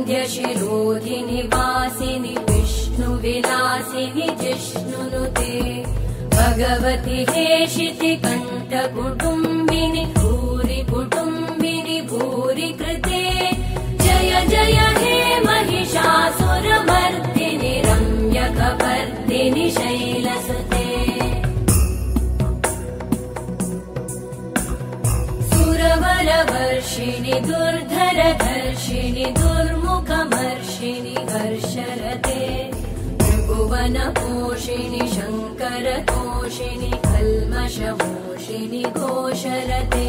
श्रीवरविन्द्यशिरोधिनि वासिनि विष्णुविलासिनि जिष्णुनुते भगवति हेशिति कण्ठकुटुम्बिनि भूरि कुटुम्बिनि भूरि कृते जय जय हे महिषासुरमर्दिनि रम्यकपर्दिनि शैलसुते सुरवरवर्षिणि दुर्धरधर्षिणि दुर्मुखमर्षिणि हर्षरते त्रिभुवनपोषिणि शङ्करतोषिणि कल्मषमोषिणि घोषरते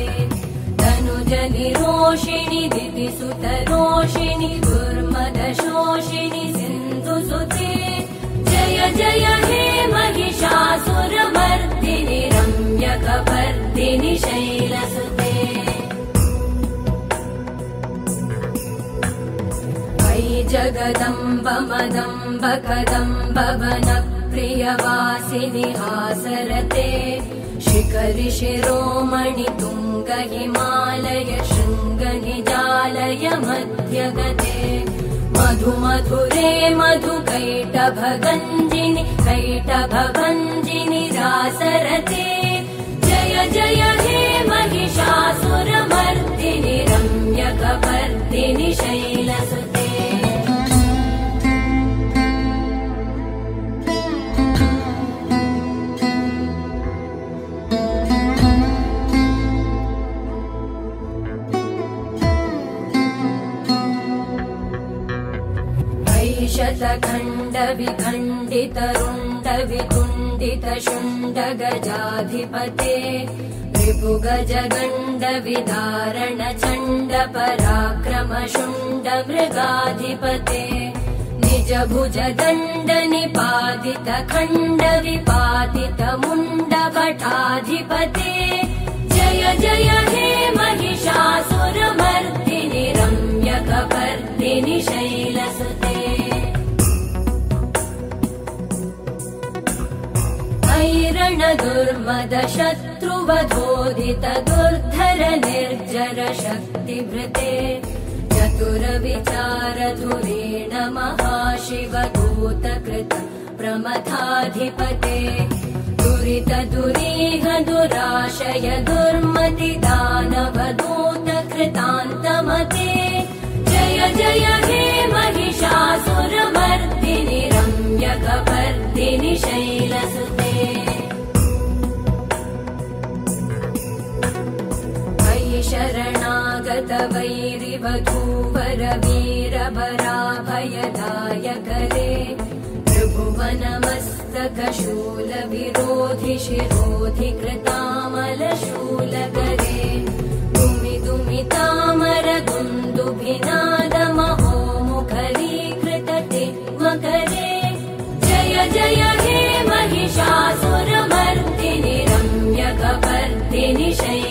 तनुजनिरोषिणि दितिसुतरोषिणि दुर्मदशोषिणि सिन्धुसुते जय जय हे महिषासुरमर्दिनि रम्यकपर्दिनि शैलसुते जगदम्ब मदम्ब कदम्ब वनप्रियवासिनि हासरते शिखरि शिरोमणि तुङ्ग हिमालय शृङ्ग निजालय मध्यगते मधु मधुरे मधु कैटभगञ्जिनि कैटभभञ्जिनि रासरते जय जय हे महिषासुरमर्दिनि रम्यकपर्दिनि शैलसुते शतखण्ड विखण्डित रुण्ड वितुण्डित शुण्ड गजाधिपते रिपुगज गण्ड विदारण चण्ड पराक्रम शुण्ड मृगाधिपते निज भुज दण्ड निपातित खण्ड विपातित मुण्ड भटाधिपते जय जय हे महिषासुरमर्दिनि रम्यकपर्दिनि शैलसुते ऐरण दुर्मद शत्रुवधोदित दुर्धर निर्जर शक्तिभृते चतुर विचार धुरेण महाशिवदूत कृत प्रमथाधिपते दुरित दुरीह दुराशय दुर्मति दानवदूत कृतान्तमते जय जय हे महिषासुरमर्दिनि रम्यकपर्दिनि शैलसुते शरणागत वैरिवधूवर वीरभराभयदायकरे त्रिभुवनमस्तक शूल विरोधि शिरोधि कृतामलशूलकरे दुमि दुमि तामर दुन्दुभिनाद महोमुखरीकृत तिग्मकरे जय जय हे महिषासुरमर्दिनि रम्यकपर्दिनि शैलसुते